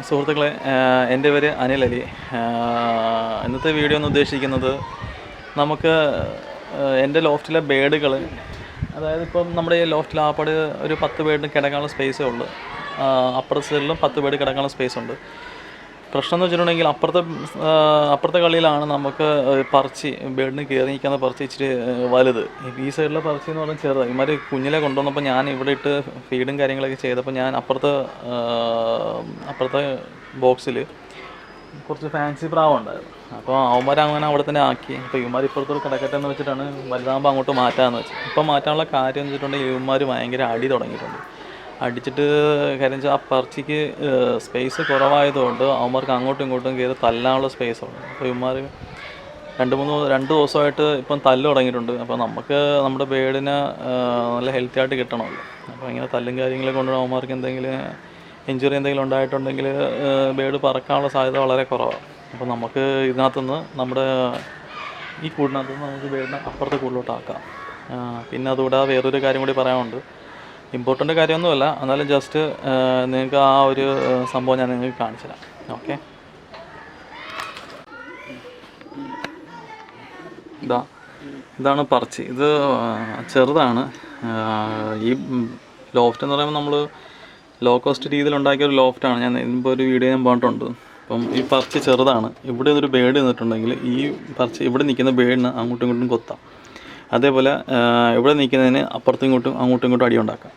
സുഹൃത്തുക്കളെ, എൻ്റെ പേര് അനിൽ അലി. ഇന്നത്തെ വീഡിയോ എന്ന് ഉദ്ദേശിക്കുന്നത് നമുക്ക് എൻ്റെ ലോഫ്റ്റിലെ ബേഡുകൾ, അതായത് ഇപ്പം നമ്മുടെ ഈ ലോഫ്റ്റിൽ ആപ്പാട് ഒരു 10 ബേഡിന് കിടക്കാനുള്ള സ്പേസേ ഉള്ളൂ. അപ്പുറത്തെ സൈഡിലും 10 ബേഡ് കിടക്കാനുള്ള സ്പേസ് ഉണ്ട്. പ്രശ്നം എന്ന് വെച്ചിട്ടുണ്ടെങ്കിൽ അപ്പുറത്തെ കളിയിലാണ് നമുക്ക് പറച്ചി ബേഡിന് കയറി നിൽക്കുന്ന പറച്ചി ഇച്ചിരി വലുത്. ഈ സൈഡിലെ പറച്ചി എന്ന് പറഞ്ഞാൽ ചെറുതാണ്. ഇമാർ കുഞ്ഞിലെ കൊണ്ടുവന്നപ്പോൾ ഞാൻ ഇവിടെ ഇട്ട് ഫീഡും കാര്യങ്ങളൊക്കെ ചെയ്തപ്പോൾ ഞാൻ അപ്പുറത്തെ ബോക്സിൽ കുറച്ച് ഫാൻസി പ്രാവ് ഉണ്ടായിരുന്നു. അപ്പോൾ അവന്മാർ അങ്ങനെ അവിടെ തന്നെ ആക്കി. അപ്പോൾ ഇവന്മാർ ഇപ്പുറത്തോട് കിടക്കട്ടെ എന്ന് വെച്ചിട്ടാണ് വലുതാകുമ്പോൾ അങ്ങോട്ട് മാറ്റാമെന്ന് വെച്ചത്. ഇപ്പം മാറ്റാനുള്ള കാര്യം എന്ന് വെച്ചിട്ടുണ്ടെങ്കിൽ ഇവന്മാർ ഭയങ്കര അടി തുടങ്ങിയിട്ടുണ്ട്. അടിച്ചിട്ട് കാര്യം വെച്ചാൽ ആ പറച്ചിക്ക് സ്പേസ് കുറവായതുകൊണ്ട് അവന്മാർക്ക് അങ്ങോട്ടും ഇങ്ങോട്ടും കയറി തല്ലാനുള്ള സ്പേസ് ഉണ്ട്. അപ്പോൾ ഇവന്മാർ 2 ദിവസമായിട്ട് ഇപ്പം തല്ല് തുടങ്ങിയിട്ടുണ്ട്. അപ്പോൾ നമുക്ക് നമ്മുടെ ബേഡിനെ നല്ല ഹെൽത്തി ആയിട്ട് കിട്ടണമല്ലോ. അപ്പോൾ ഇങ്ങനെ തല്ലും കാര്യങ്ങളൊക്കെ കൊണ്ട് അവന്മാർക്ക് എന്തെങ്കിലും ഇഞ്ചുറി എന്തെങ്കിലും ഉണ്ടായിട്ടുണ്ടെങ്കിൽ ബേഡ് പറക്കാനുള്ള സാധ്യത വളരെ കുറവാണ്. അപ്പോൾ നമുക്ക് ഇതിനകത്തുനിന്ന് നമ്മുടെ ഈ കൂടിനകത്തുനിന്ന് നമുക്ക് ബേഡിനെ അപ്പുറത്തെ കൂടിലോട്ടാക്കാം. പിന്നെ അതുകൂടാതെ വേറൊരു കാര്യം കൂടി പറയാനുണ്ട്. ഇമ്പോർട്ടൻ്റ് കാര്യമൊന്നുമല്ല, എന്നാലും ജസ്റ്റ് നിങ്ങൾക്ക് ആ ഒരു സംഭവം ഞാൻ നിങ്ങൾക്ക് കാണിച്ചു തരാം. ഓക്കെ, ഇതാണ് പറച്ചി. ഇത് ചെറുതാണ്. ഈ ലോഫ്റ്റ് എന്ന് പറയുമ്പോൾ നമ്മൾ ലോ കോസ്റ്റ് രീതിയിൽ ഉണ്ടാക്കിയ ഒരു ലോഫ്റ്റാണ്. ഞാൻ മുമ്പ് ഒരു വീഡിയോ ഞാൻ പറഞ്ഞിട്ടുണ്ട്. അപ്പം ഈ പറച്ചി ചെറുതാണ്. ഇവിടെ ഒരു ബേഡ് നിന്നിട്ടുണ്ടെങ്കിൽ ഈ പറച്ചി ഇവിടെ നിൽക്കുന്ന ബേഡിന് അങ്ങോട്ടും ഇങ്ങോട്ടും കൊത്താം. അതേപോലെ ഇവിടെ നിൽക്കുന്നതിന് അങ്ങോട്ടും ഇങ്ങോട്ടും അടി ഉണ്ടാക്കാം.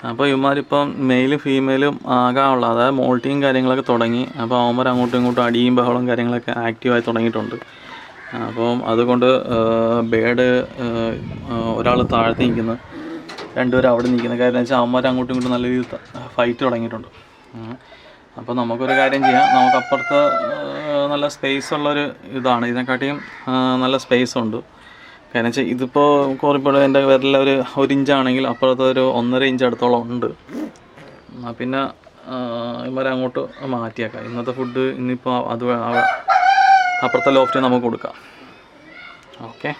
അപ്പോൾ ഇവന്മാരിപ്പം മെയിലും ഫീമെയിലും ആകാനുള്ള, അതായത് മോൾട്ടിയും കാര്യങ്ങളൊക്കെ തുടങ്ങി. അപ്പോൾ അവന്മാർ അങ്ങോട്ടും ഇങ്ങോട്ടും അടിയും ബഹളവും കാര്യങ്ങളൊക്കെ ആക്റ്റീവായി തുടങ്ങിയിട്ടുണ്ട്. അപ്പം അതുകൊണ്ട് ബേഡ് ഒരാൾ താഴത്ത് നിൽക്കുന്നു, 2 പേര് അവിടെ നിൽക്കുന്ന കാര്യം എന്ന് വെച്ചാൽ അവന്മാർ അങ്ങോട്ടും ഇങ്ങോട്ടും നല്ല രീതിയിൽ ഫൈറ്റ് തുടങ്ങിയിട്ടുണ്ട്. അപ്പോൾ നമുക്കൊരു കാര്യം ചെയ്യാം. നമുക്ക് അപ്പുറത്ത് നല്ല സ്പേസ് ഉള്ളൊരു ഇതാണ്, ഇതിനെക്കാട്ടിയും നല്ല സ്പേസ് ഉണ്ട്. കാരണം വെച്ചാൽ ഇതിപ്പോൾ കുറേപ്പോൾ എൻ്റെ വിരലിൽ ഒരു 1 ഇഞ്ചാണെങ്കിൽ അപ്പുറത്ത് ഒരു 1.5 ഇഞ്ച് അടുത്തോളം ഉണ്ട്. പിന്നെ ഇവരെ അങ്ങോട്ട് മാറ്റിയേക്കാം. ഇന്നത്തെ ഫുഡ് ഇന്നിപ്പോൾ അത് അപ്പുറത്തെ ലോഫ്റ്റ് നമുക്ക് കൊടുക്കാം. ഓക്കെ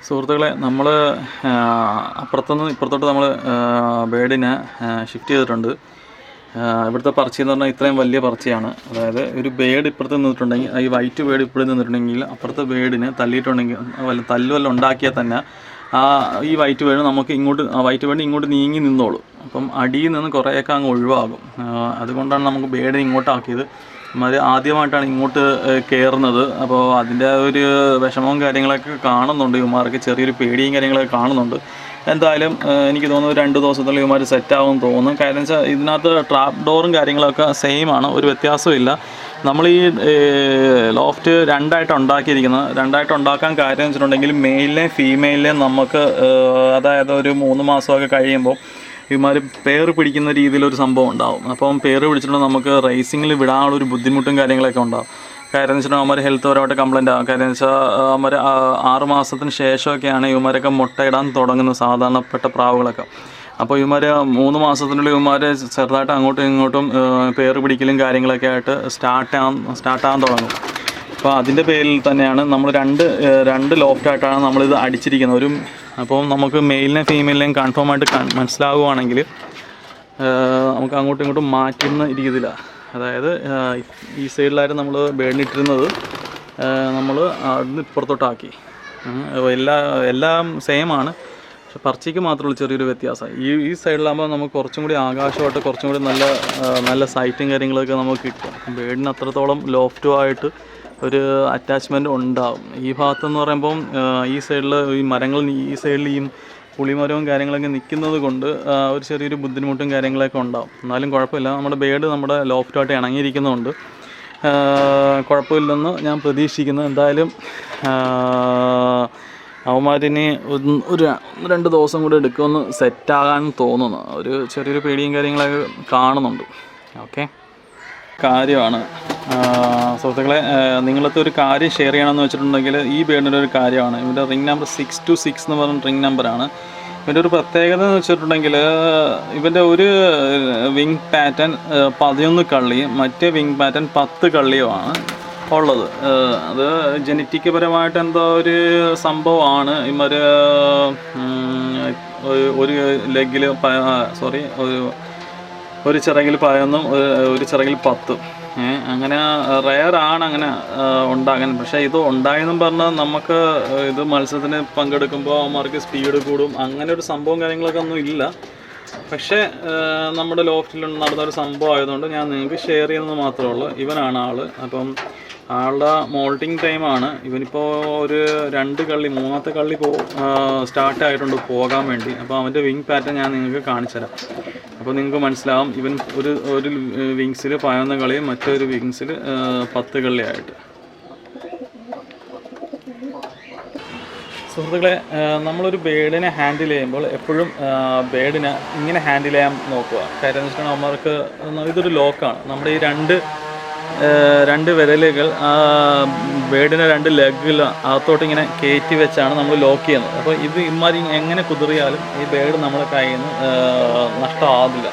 സുഹൃത്തുക്കളെ, നമ്മൾ അപ്പുറത്തുനിന്ന് ഇപ്പുറത്തോട്ട് നമ്മൾ ബേഡിനെ ഷിഫ്റ്റ് ചെയ്തിട്ടുണ്ട്. ഇവിടുത്തെ പറച്ചി എന്ന് പറഞ്ഞാൽ ഇത്രയും വലിയ പറച്ചിയാണ്. അതായത് ഒരു ബേഡ് ഇപ്പുറത്ത് നിന്നിട്ടുണ്ടെങ്കിൽ, ഈ വൈറ്റ് ബേഡ് ഇപ്പുറത്ത് നിന്നിട്ടുണ്ടെങ്കിൽ അപ്പുറത്തെ ബേഡിന് തല്ലിയിട്ടുണ്ടെങ്കിൽ തല്ലുവല്ല ഉണ്ടാക്കിയാൽ തന്നെ ഈ വൈറ്റ് ബേഡ് നമുക്ക് വൈറ്റ് ബേഡ് ഇങ്ങോട്ട് നീങ്ങി നിന്നോളും. അപ്പം അടിയിൽ നിന്ന് കുറേയൊക്കെ അങ്ങ് ഒഴിവാകും. അതുകൊണ്ടാണ് നമുക്ക് ബേഡ് ഇങ്ങോട്ടാക്കിയത്. ആദ്യമായിട്ടാണ് ഇങ്ങോട്ട് കയറുന്നത്. അപ്പോൾ അതിൻ്റെ ഒരു വിഷമവും കാര്യങ്ങളൊക്കെ കാണുന്നുണ്ട്. ഇവന്മാർക്ക് ചെറിയൊരു പേടിയും കാര്യങ്ങളൊക്കെ കാണുന്നുണ്ട്. എന്തായാലും എനിക്ക് തോന്നുന്നു 2 ദിവസത്തിൽ ഇവന്മാർ സെറ്റാകുമെന്ന് തോന്നുന്നു. കാര്യം വെച്ചാൽ ഇതിനകത്ത് ട്രാപ്പ് ഡോറും കാര്യങ്ങളൊക്കെ സെയിം ആണ്, ഒരു വ്യത്യാസവും ഇല്ല. നമ്മൾ ഈ ലോഫ്റ്റ് 2ആയിട്ട് ഉണ്ടാക്കിയിരിക്കുന്നത്. 2ആയിട്ട് ഉണ്ടാക്കാൻ കാര്യം വെച്ചിട്ടുണ്ടെങ്കിൽ മെയിലിനെയും ഫീമെയിലിനെയും നമുക്ക്, അതായത് ഒരു 3 മാസമൊക്കെ കഴിയുമ്പോൾ ഇവന്മാർ പേര് പിടിക്കുന്ന രീതിയിലൊരു സംഭവം ഉണ്ടാവും. അപ്പം പേര് പിടിച്ചിട്ടുണ്ടെങ്കിൽ നമുക്ക് റേസിങ്ങിൽ വിടാനുള്ളൊരു ബുദ്ധിമുട്ടും കാര്യങ്ങളൊക്കെ ഉണ്ടാവും. കാര്യം എന്ന് വെച്ചിട്ടുണ്ടെങ്കിൽ അവന്മാർ ഹെൽത്ത് പരമായിട്ട് കംപ്ലൈൻ്റ് ആകും. കാര്യം എന്ന് വെച്ചാൽ അവന്മാർ 6 മാസത്തിന് ശേഷമൊക്കെയാണ് ഇവന്മാരൊക്കെ മുട്ടയിടാൻ തുടങ്ങുന്നത്, സാധാരണപ്പെട്ട പ്രാവുകളൊക്കെ. അപ്പോൾ ഇവന്മാർ 3 മാസത്തിനുള്ളിൽ ഇവന്മാർ ചെറുതായിട്ട് അങ്ങോട്ടും ഇങ്ങോട്ടും പേര് പിടിക്കലും കാര്യങ്ങളൊക്കെ ആയിട്ട് സ്റ്റാർട്ടാകാൻ തുടങ്ങും. അപ്പോൾ അതിൻ്റെ പേരിൽ തന്നെയാണ് നമ്മൾ രണ്ട് ലോഫ്റ്റായിട്ടാണ് നമ്മളിത് അടിച്ചിരിക്കുന്നത്. അപ്പോൾ നമുക്ക് മെയിലിനെയും ഫീമെയിലിനെയും കൺഫേം ആയിട്ട് മനസ്സിലാവുകയാണെങ്കിൽ നമുക്ക് അങ്ങോട്ടും ഇങ്ങോട്ടും മാറ്റുന്ന രീതിയിലാണ്. അതായത് ഈ സൈഡിലായിരുന്നു നമ്മൾ ബേഡിനിട്ടിരുന്നത്, നമ്മൾ അവിടുന്ന് ഇപ്പുറത്തോട്ടാക്കി. എല്ലാം സെയിം ആണ്, പക്ഷെ പറച്ചിക്ക് മാത്രമുള്ള ചെറിയൊരു വ്യത്യാസം. ഈ സൈഡിലാകുമ്പോൾ നമുക്ക് കുറച്ചും കൂടി ആകാശമായിട്ട് കുറച്ചും കൂടി നല്ല സൈറ്റും കാര്യങ്ങളൊക്കെ നമുക്ക് കിട്ടും. ബേഡിന് അത്രത്തോളം ലോഫ്റ്റുമായിട്ട് ഒരു അറ്റാച്ച്മെൻറ്റ് ഉണ്ടാവും. ഈ ഭാഗത്തെന്ന് പറയുമ്പം ഈ സൈഡിൽ ഈ മരങ്ങൾ, ഈ സൈഡിൽ ഈ പുളിമരവും കാര്യങ്ങളൊക്കെ നിൽക്കുന്നത് കൊണ്ട് ഒരു ചെറിയൊരു ബുദ്ധിമുട്ടും കാര്യങ്ങളൊക്കെ ഉണ്ടാവും. എന്നാലും കുഴപ്പമില്ല, നമ്മുടെ ബേഡ് നമ്മുടെ ലോഫ്റ്റുമായിട്ട് ഇണങ്ങിയിരിക്കുന്നതുകൊണ്ട് കുഴപ്പമില്ലെന്ന് ഞാൻ പ്രതീക്ഷിക്കുന്നു. എന്തായാലും അവന്മാരിനി ഒരു 2 ദിവസം കൂടി എടുക്കുമെന്ന് സെറ്റാകാൻ തോന്നുന്നു. ഒരു ചെറിയൊരു പേടിയും കാര്യങ്ങളൊക്കെ കാണുന്നുണ്ട്. ഓക്കെ, കാര്യമാണ് സുഹൃത്തുക്കളെ, നിങ്ങളത്തെ ഒരു കാര്യം ഷെയർ ചെയ്യണമെന്ന് വെച്ചിട്ടുണ്ടെങ്കിൽ ഈ ബേഡിൻ്റെ ഒരു കാര്യമാണ്. ഇവൻ്റെ റിംഗ് നമ്പർ 626 എന്ന് പറഞ്ഞ റിംഗ് നമ്പറാണ്. ഇവൻ്റെ ഒരു പ്രത്യേകത എന്ന് വെച്ചിട്ടുണ്ടെങ്കിൽ ഇവൻ്റെ ഒരു വിങ് പാറ്റേൺ 11 കള്ളിയും മറ്റേ വിങ് പാറ്റേൺ 10 കള്ളിയുമാണ് ഉള്ളത്. അത് ജനറ്റിക് പരമായിട്ട് എന്തോ ഒരു സംഭവമാണ്. ഇവർ ഒരു ലെഗിൽ സോറി ഒരു ചിറകിൽ 11 ഒരു ചിറകിൽ 10. അങ്ങനെ റെയറാണ് അങ്ങനെ ഉണ്ടാകാൻ. പക്ഷേ ഇത് ഉണ്ടായെന്നും പറഞ്ഞാൽ നമുക്ക് ഇത് മത്സരത്തിന് പങ്കെടുക്കുമ്പോൾ അവന്മാർക്ക് സ്പീഡ് കൂടും, അങ്ങനെ ഒരു സംഭവം കാര്യങ്ങളൊക്കെ ഒന്നും ഇല്ല. പക്ഷേ നമ്മുടെ ലോഫ്റ്റിൽ നടന്നൊരു സംഭവം ആയതുകൊണ്ട് ഞാൻ നിങ്ങൾക്ക് ഷെയർ ചെയ്യുന്നത് മാത്രമേ ഉള്ളൂ. ഇവനാണ് ആൾ. അപ്പം ആളുടെ മോൾട്ടിങ് ടൈമാണ്. ഇവനിപ്പോൾ ഒരു 2 കള്ളി, 3ാമത്തെ കള്ളി സ്റ്റാർട്ടായിട്ടുണ്ട് പോകാൻ വേണ്ടി. അപ്പോൾ അവൻ്റെ വിങ് പാറ്റേൺ ഞാൻ നിങ്ങൾക്ക് കാണിച്ചു തരാം. അപ്പോൾ നിങ്ങൾക്ക് മനസ്സിലാവും ഇവൻ ഒരു വിങ്സിൽ 11 കളിയും മറ്റൊരു വിങ്സിൽ 10 കളിയായിട്ട്. സുഹൃത്തുക്കളെ, നമ്മളൊരു ബേഡിനെ ഹാൻഡിൽ ചെയ്യുമ്പോൾ എപ്പോഴും ബേഡിനെ ഇങ്ങനെ ഹാൻഡിൽ ചെയ്യാൻ നോക്കുക. കാര്യം എന്ന് വെച്ചിട്ടുണ്ടെങ്കിൽ അവന്മാർക്ക് ഇതൊരു ലോക്കാണ്. നമ്മുടെ ഈ രണ്ട് വിരലുകൾ ബേഡിനെ 2 ലെഗിൽ അകത്തോട്ട് ഇങ്ങനെ കയറ്റി വെച്ചാണ് നമ്മൾ ലോക്ക് ചെയ്യുന്നത്. അപ്പോൾ ഇത് ഇമാരി എങ്ങനെ കുതിറിയാലും ഈ ബേഡ് നമ്മുടെ കയ്യിൽ നിന്ന് നഷ്ടമാകില്ല.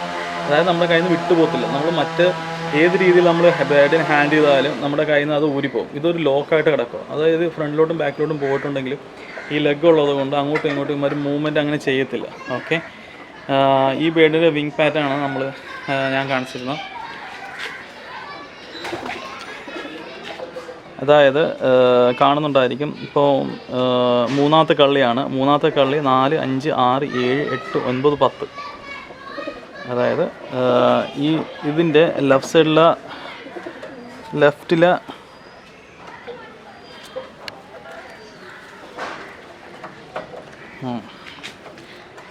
അതായത് നമ്മുടെ കയ്യിൽ നിന്ന് വിട്ടുപോകത്തില്ല. നമ്മൾ ഏത് രീതിയിൽ നമ്മൾ ബേഡിനെ ഹാൻഡിൽ ചെയ്താലും നമ്മുടെ കയ്യിൽ നിന്ന് അത് ഊരിപ്പോകും. ഇതൊരു ലോക്കായിട്ട് കിടക്കും. അതായത് ഫ്രണ്ടിലോട്ടും ബാക്കിലോട്ടും പോയിട്ടുണ്ടെങ്കിലും ഈ ലെഗ് ഉള്ളത് കൊണ്ട് അങ്ങോട്ടും ഇങ്ങോട്ടും ഇമാര് മൂവ്മെൻറ്റ് അങ്ങനെ ചെയ്യത്തില്ല. ഓക്കെ, ഈ ബേഡിൻ്റെ വിങ് പാറ്റേണാണ് ഞാൻ കാണിച്ചിരുന്നത്. അതായത് കാണുന്നുണ്ടായിരിക്കും. ഇപ്പോൾ 3ാമത്തെ കള്ളിയാണ്. 3ാമത്തെ കള്ളി 4, 5, 6, 7, 8, 9, 10. അതായത് ഇതിൻ്റെ ലെഫ്റ്റ് സൈഡിലെ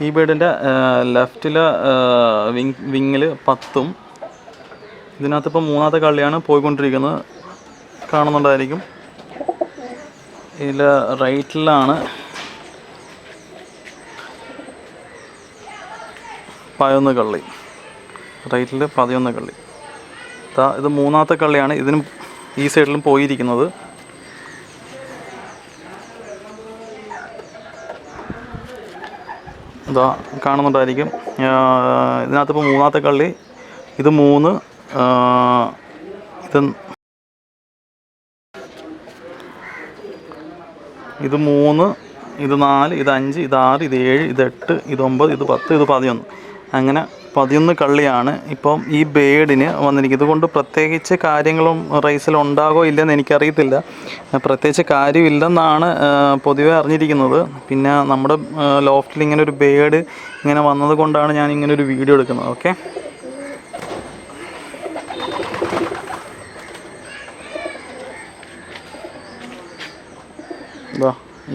ഈ ബേഡിൻ്റെ ലെഫ്റ്റിലെ വിങ്ങിൽ 10ഉം ഇതിനകത്ത് ഇപ്പോൾ 3ാമത്തെ കള്ളിയാണ് പോയിക്കൊണ്ടിരിക്കുന്നത്. കാണുന്നുണ്ടായിരിക്കും. ഇതിൽ റൈറ്റിലാണ് 11 കള്ളി. റൈറ്റിൽ 11 കള്ളി. ഇത് 3ാമത്തെ കള്ളിയാണ്. ഇതിനും ഈ സൈഡിലും പോയിരിക്കുന്നത്. ഇതാ കാണുന്നുണ്ടായിരിക്കും. ഇതിനകത്തിപ്പോൾ 3ാമത്തെ കള്ളി, ഇത് 3, ഇത് 3, ഇത് 4, ഇത് 5, ഇത് 6, ഇത് 7, ഇത് 8, ഇത് 9, ഇത് 10, ഇത് 11. അങ്ങനെ 11 കള്ളിയാണ് ഇപ്പം ഈ ബേഡിന് വന്നിരിക്കുന്നത്. ഇതുകൊണ്ട് പ്രത്യേകിച്ച് കാര്യങ്ങളും റേസിൽ ഉണ്ടാകോ ഇല്ലെന്ന് എനിക്കറിയത്തില്ല. പ്രത്യേകിച്ച് കാര്യമില്ലെന്നാണ് പൊതുവെ അറിഞ്ഞിരിക്കുന്നത്. പിന്നെ നമ്മുടെ ലോഫ്റ്റിൽ ഇങ്ങനെ ഒരു ബേഡ് ഇങ്ങനെ വന്നത് കൊണ്ടാണ് ഞാൻ ഇങ്ങനെ ഒരു വീഡിയോ എടുക്കുന്നത്. ഓക്കെ,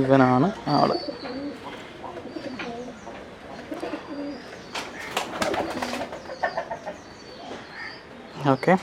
ഇവനാണ് ആള്. ഓക്കെ.